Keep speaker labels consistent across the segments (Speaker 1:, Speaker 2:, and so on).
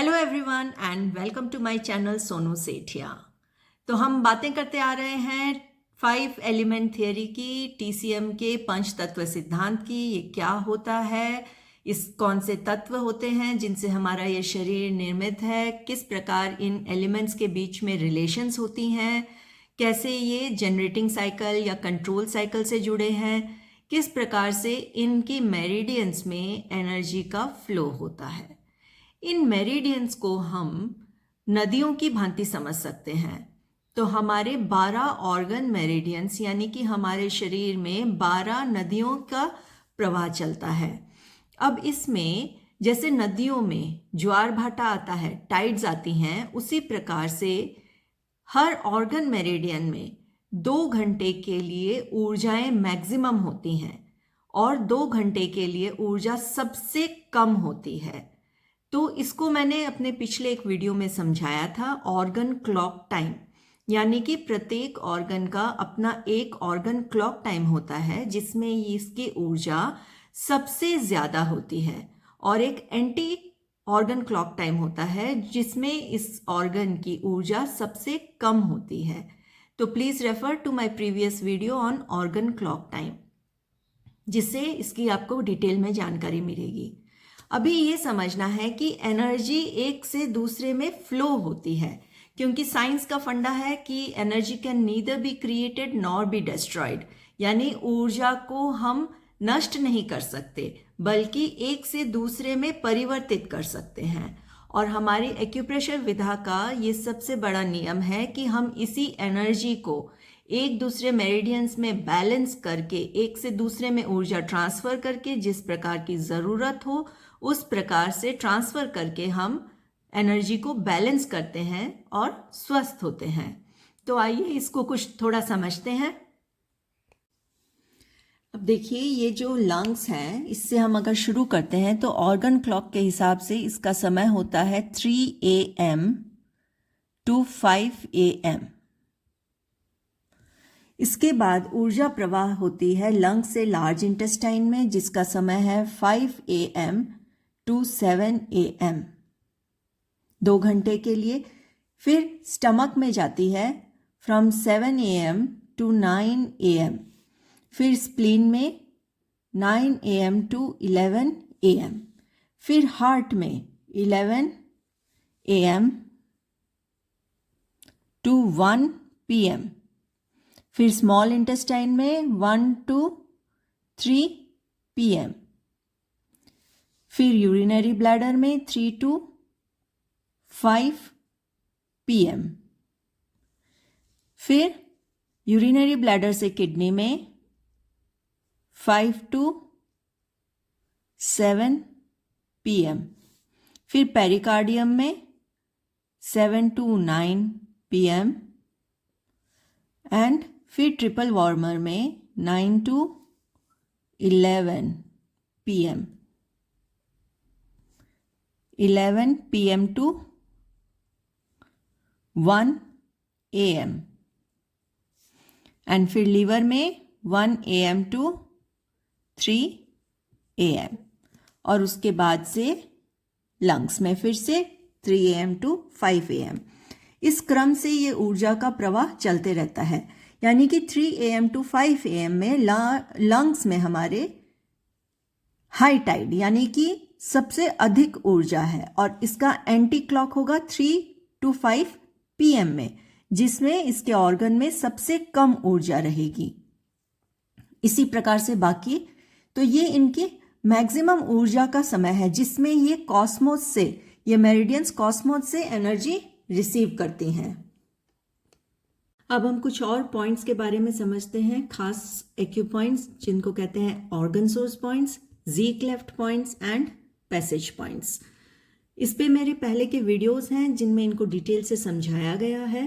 Speaker 1: Hello everyone and welcome to my channel Sonu Sethia. तो हम बातें करते आ रहे हैं 5 एलिमेंट थियरी की, टीसीएम के पंच तत्व सिद्धांत की। ये क्या होता है, इस कौन से तत्व होते हैं जिनसे हमारा ये शरीर निर्मित है, किस प्रकार इन एलिमेंट्स के बीच में रिलेशंस होती हैं, कैसे ये जनरेटिंग साइकिल या कंट्रोल साइकिल से जुड़े हैं, किस प्रकार से इनकी मेरिडियंस में एनर्जी का फ्लो होता है। इन मेरिडियंस को हम नदियों की भांति समझ सकते हैं। तो हमारे 12 ऑर्गन मेरिडियंस यानी कि हमारे शरीर में 12 नदियों का प्रवाह चलता है। अब इसमें जैसे नदियों में ज्वार भाटा आता है, टाइड्स आती हैं, उसी प्रकार से हर ऑर्गन मेरिडियन में 2 घंटे के लिए ऊर्जाएं मैक्सिमम होती हैं और 2 घंटे के लिए ऊर्जा सबसे कम होती है। तो इसको मैंने अपने पिछले एक वीडियो में समझाया था, ऑर्गन क्लॉक टाइम, यानी कि प्रत्येक ऑर्गन का अपना एक ऑर्गन क्लॉक टाइम होता है जिसमें इसकी ऊर्जा सबसे ज़्यादा होती है, और एक एंटी ऑर्गन क्लॉक टाइम होता है जिसमें इस ऑर्गन की ऊर्जा सबसे कम होती है। तो please refer to my previous video on organ clock time, जिससे इसकी आपको डिटेल में जानकारी मिलेगी। अभी ये समझना है कि एनर्जी एक से दूसरे में फ्लो होती है, क्योंकि साइंस का फंडा है कि energy can neither be created nor be destroyed, यानी ऊर्जा को हम नष्ट नहीं कर सकते बल्कि एक से दूसरे में परिवर्तित कर सकते हैं। और हमारी एक्यूप्रेशर विधा का ये सबसे बड़ा नियम है कि हम इसी एनर्जी को एक दूसरे मेरिडियंस में बैलेंस करके, एक से दूसरे में ऊर्जा ट्रांसफर करके, जिस प्रकार की ज़रूरत हो उस प्रकार से ट्रांसफर करके हम एनर्जी को बैलेंस करते हैं और स्वस्थ होते हैं। तो आइए इसको कुछ थोड़ा समझते हैं। अब देखिए, ये जो लंग्स हैं, इससे हम अगर शुरू करते हैं तो ऑर्गन क्लॉक के हिसाब से इसका समय होता है 3 AM to 5 AM। इसके बाद ऊर्जा प्रवाह होती है लंग से लार्ज इंटेस्टाइन में, जिसका समय है 5 AM to 7 AM, 2 घंटे के लिए। फिर स्टमक में जाती है फ्रॉम 7 AM to 9 AM। फिर स्प्लीन में 9 AM to 11 AM। फिर हार्ट में 11 AM to 1 PM। फिर स्मॉल इंटेस्टाइन में 1 to 3 PM। फिर यूरिनरी ब्लैडर में 3 to 5 PM। फिर यूरिनरी ब्लैडर से किडनी में 5 to 7 PM। फिर पेरिकार्डियम में 7 to 9 PM। एंड फिर ट्रिपल वार्मर में 9 to 11 PM। 11 PM to 1 AM। And फिर लीवर में 1 AM to 3 AM। और उसके बाद से लंग्स में फिर से 3 AM to 5 AM। इस क्रम से ये ऊर्जा का प्रवाह चलते रहता है, यानी कि 3 AM to 5 AM में लंग्स में हमारे हाई टाइड यानी कि सबसे अधिक ऊर्जा है, और इसका एंटी क्लॉक होगा 3 to 5 PM में, जिसमें इसके ऑर्गन में सबसे कम ऊर्जा रहेगी। इसी प्रकार से बाकी, तो ये इनकी मैक्सिमम ऊर्जा का समय है जिसमें ये कॉस्मोस से, ये मेरिडियंस कॉस्मोस से एनर्जी रिसीव करती हैं। अब हम कुछ और पॉइंट्स के बारे में समझते हैं, खास एक्यूपॉइंट्स जिनको कहते हैं organ source points, G cleft points and passage points. इस पे मेरे पहले के वीडियोस हैं जिनमें इनको डिटेल से समझाया गया है।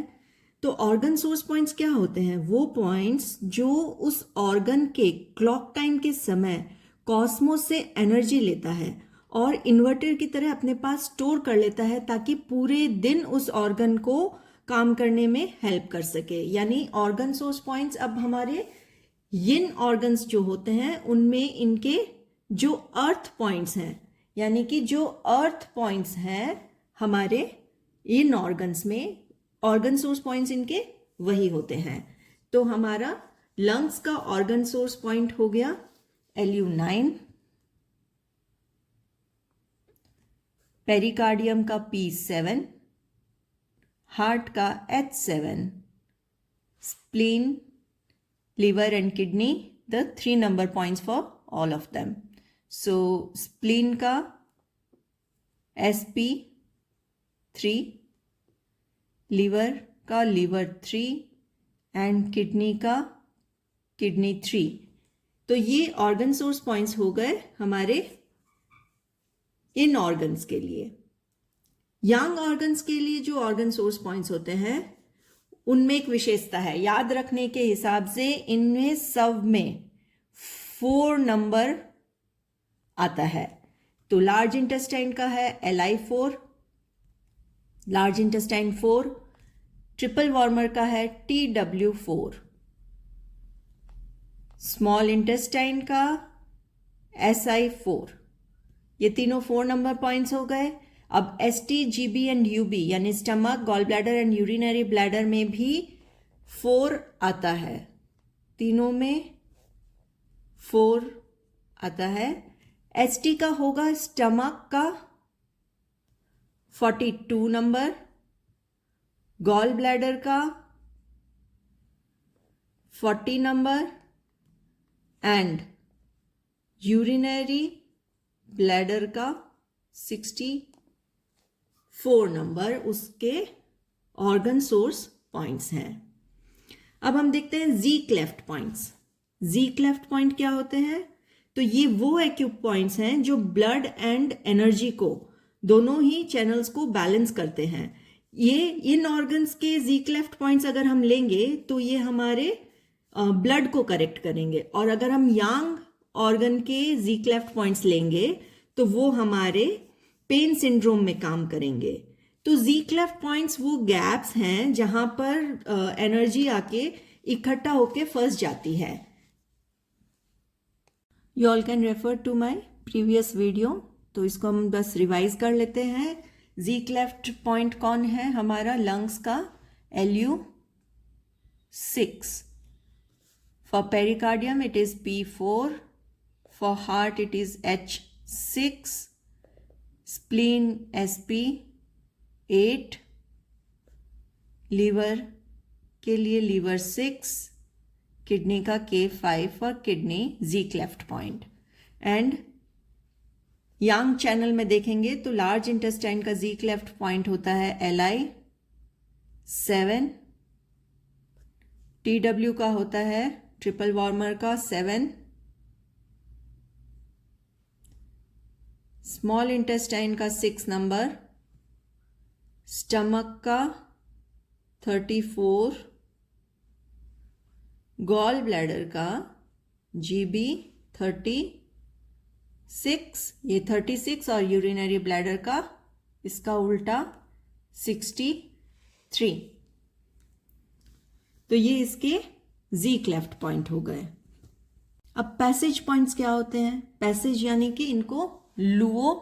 Speaker 1: तो ऑर्गन सोर्स पॉइंट्स क्या होते हैं? वो पॉइंट्स जो उस ऑर्गन के क्लॉक टाइम के समय कॉस्मोस से एनर्जी लेता है और इन्वर्टर की तरह अपने पास स्टोर कर लेता है, ताकि पूरे दिन उस ऑर्गन को काम करने में हेल्प कर सके। यानी ऑर्गन सोर्स पॉइंट्स अब हमारे यिन ऑर्गन्स जो होते हैं उनमें इनके जो अर्थ पॉइंट्स हैं, यानी कि जो अर्थ पॉइंट्स हैं हमारे इन ऑर्गन्स में ऑर्गन सोर्स पॉइंट्स इनके वही होते हैं। तो हमारा लंग्स का ऑर्गन सोर्स पॉइंट हो गया LU9, पेरिकार्डियम का P7, हार्ट का H7, spleen, liver and kidney the 3 number points for all of them. So spleen का SP3, लिवर का लिवर 3 एंड किडनी का किडनी 3। तो ये ऑर्गन सोर्स पॉइंट्स हो गए हमारे इन ऑर्गन्स के लिए। यंग ऑर्गन्स के लिए जो ऑर्गन सोर्स पॉइंट्स होते हैं उनमें एक विशेषता है, याद रखने के हिसाब से इनमें सब में 4 नंबर आता है। तो लार्ज इंटेस्टाइन का है LI4, large intestine 4, triple warmer का है TW4, स्मॉल इंटेस्टाइन का SI4। ये तीनों 4 नंबर पॉइंट्स हो गए। अब ST, GB एंड UB यानी stomach, gall bladder and urinary bladder में भी 4 आता है, तीनों में 4 आता है। ST का होगा स्टमक का 42 नंबर, गॉल ब्लैडर का 40 नंबर एंड यूरिनरी ब्लैडर का 64 नंबर उसके ऑर्गन सोर्स पॉइंट्स हैं। अब हम देखते हैं जी cleft points. G cleft point क्या होते हैं? तो ये वो एक्यूट पॉइंट्स हैं जो ब्लड एंड एनर्जी को, दोनों ही चैनल्स को बैलेंस करते हैं। ये इन ऑर्गन्स के जी क्लेफ्ट पॉइंट्स अगर हम लेंगे तो ये हमारे ब्लड को करेक्ट करेंगे, और अगर हम यंग ऑर्गन के जी क्लेफ्ट पॉइंट्स लेंगे तो वो हमारे पेन सिंड्रोम में काम करेंगे। तो जी क्लेफ्ट पॉइंट्स वो गैप्स हैं जहां पर एनर्जी आके इकट्ठा होके फंस जाती है। You all can refer to my previous video. तो इसको हम बस रिवाइज कर लेते हैं। जी क्लेफ्ट पॉइंट कौन है हमारा? लंग्स का LU6, for pericardium it is P4, for heart it is H6, spleen SP8, liver के लिए liver 6, kidney का K5 for kidney Z cleft point। And young channel में देखेंगे तो लार्ज इंटेस्टाइन का Z cleft point होता है LI7, TW का होता है ट्रिपल वार्मर का 7, स्मॉल इंटेस्टाइन का 6 नंबर, स्टमक का 34, गॉल ब्लैडर का GB 36, ये 36, और यूरिनरी ब्लैडर का इसका उल्टा 63। तो ये इसके जी क्लेफ्ट पॉइंट हो गए। अब पैसेज पॉइंट्स क्या होते हैं? पैसेज यानी कि इनको लुओ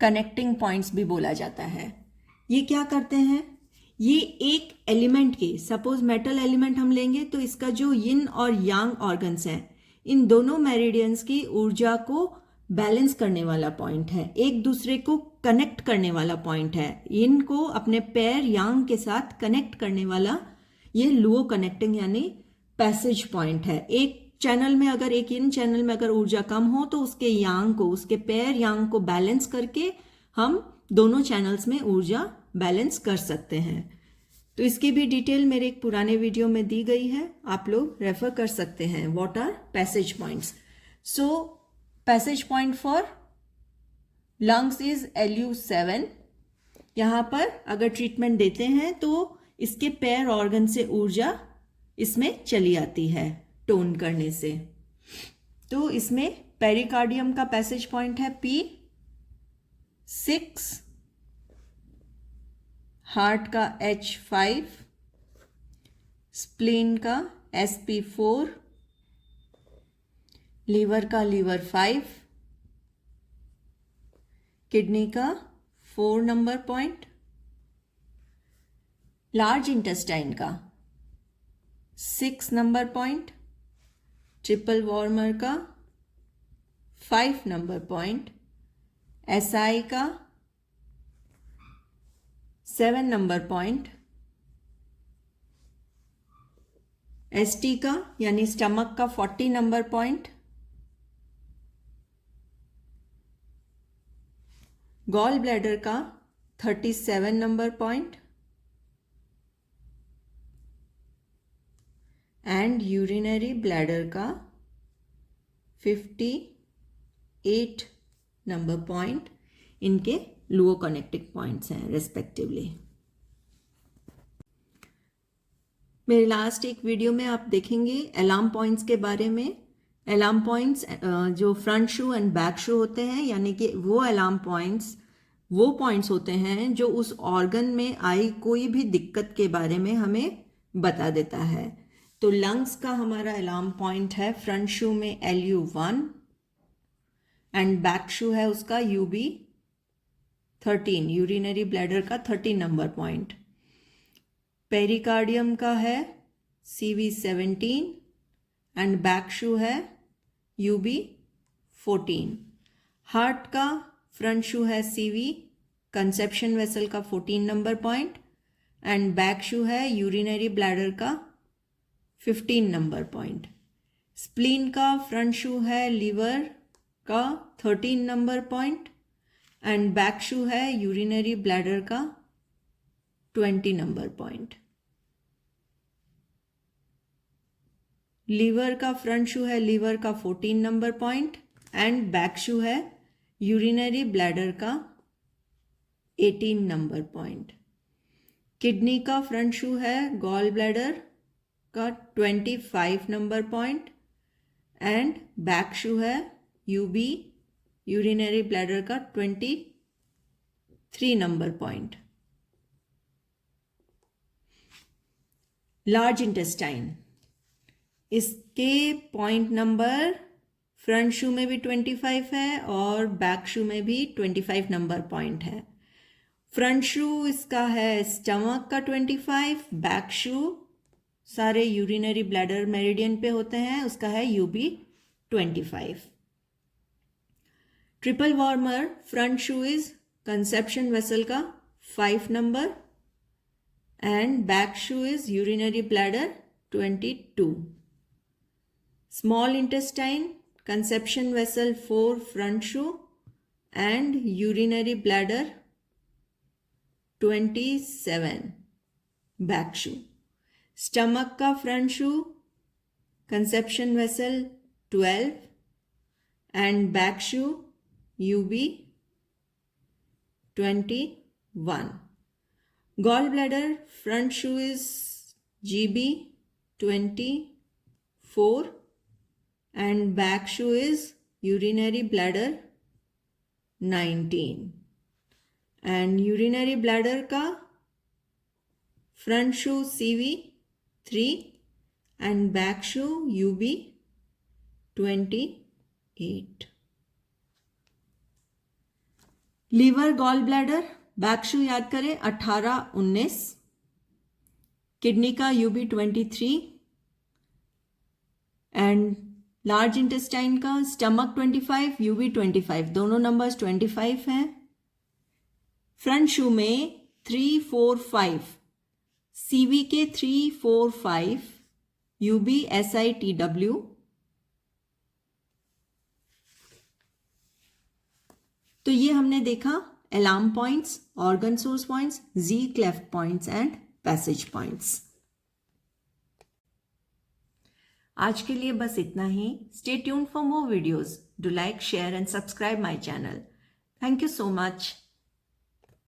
Speaker 1: कनेक्टिंग पॉइंट्स भी बोला जाता है। ये क्या करते हैं? ये एक एलिमेंट के, सपोज मेटल एलिमेंट हम लेंगे तो इसका जो यिन और यांग ऑर्गन्स हैं, इन दोनों मेरिडियंस की ऊर्जा को बैलेंस करने वाला पॉइंट है, एक दूसरे को कनेक्ट करने वाला पॉइंट है। यिन को अपने पैर यांग के साथ कनेक्ट करने वाला ये लुओ कनेक्टिंग यानी पैसेज पॉइंट है। एक चैनल में अगर, एक इन चैनल में अगर ऊर्जा कम हो तो उसके यांग को, उसके पैर यांग को बैलेंस करके हम दोनों चैनल्स में ऊर्जा बैलेंस कर सकते हैं। तो इसकी भी डिटेल मेरे एक पुराने वीडियो में दी गई है, आप लोग रेफर कर सकते हैं। What are passage points? So passage point for lungs is LU7। यहां पर अगर ट्रीटमेंट देते हैं तो इसके पैर ऑर्गन से ऊर्जा इसमें चली आती है टोन करने से। तो इसमें पेरिकार्डियम का पैसेज पॉइंट है P6, हार्ट का H5, स्प्लीन का SP4, लीवर का लीवर 5, किडनी का 4 नंबर पॉइंट, लार्ज इंटेस्टाइन का 6 नंबर पॉइंट, ट्रिपल वार्मर का 5 नंबर पॉइंट, एसआई का 7 नंबर पॉइंट, एसटी का यानी स्टमक का 40 नंबर पॉइंट, गॉल ब्लैडर का 37 number point and urinary bladder का 58 नंबर पॉइंट। इनके लुओ कनेक्टिंग पॉइंट्स हैं रेस्पेक्टिवली। मेरे लास्ट एक वीडियो में आप देखेंगे अलार्म पॉइंट्स के बारे में। अलार्म पॉइंट्स जो फ्रंट शू एंड बैक शू होते हैं, यानी कि वो अलार्म पॉइंट्स वो पॉइंट्स होते हैं जो उस ऑर्गन में आई कोई भी दिक्कत के बारे में हमें बता देता है। तो लंग्स का हमारा अलार्म पॉइंट है फ्रंट शू में LU1 एंड बैक शू है उसका UB13, यूरिनरी ब्लैडर का 13 नंबर पॉइंट। पेरिकार्डियम का है CV17 एंड बैक शू है UB14। हार्ट का फ्रंट शू है CV, कंसेप्शन वेसल का 14 नंबर पॉइंट एंड बैक शू है यूरिनरी ब्लैडर का 15 नंबर पॉइंट। स्प्लीन का फ्रंट शू है लीवर का 13 नंबर पॉइंट एंड बैक शू है यूरिनरी ब्लैडर का 20 नंबर पॉइंट। लीवर का फ्रंट शू है लीवर का 14 नंबर पॉइंट एंड बैक शू है यूरिनरी ब्लैडर का 18 नंबर पॉइंट। किडनी का फ्रंट शू है गॉल ब्लैडर का 25 नंबर पॉइंट एंड बैक शू है UB, यूरिनरी ब्लैडर का 23 नंबर पॉइंट। लार्ज इंटेस्टाइन, इसके पॉइंट नंबर फ्रंट शू में भी 25 है और बैक शू में भी 25 नंबर पॉइंट है। फ्रंट शू इसका है स्टमक का 25, बैक शू सारे यूरिनरी ब्लैडर मेरिडियन पे होते हैं, उसका है UB25। Triple warmer front shu is conception vessel का 5 number and back shu is urinary bladder 22। Small intestine conception vessel 4 front shu and urinary bladder 27 back shu. Stomach का front shu conception vessel 12 and back shu UB21। Gall bladder front shu is GB24 and back shoe is urinary bladder 19 and urinary bladder का front shoe CV3 and back shoe UB28। Liver gall bladder back shu याद करें 18-19, kidney का UB23 and large intestine का stomach 25, UB25, दोनों numbers 25 हैं। Front शू में 3, 4, 5, CV के 3, 4, 5, UBSITW। तो ये हमने देखा alarm points, organ source points, Z cleft points and passage points. आज के लिए बस इतना ही। Stay tuned for more videos. Do like, share and subscribe my channel. Thank you so much.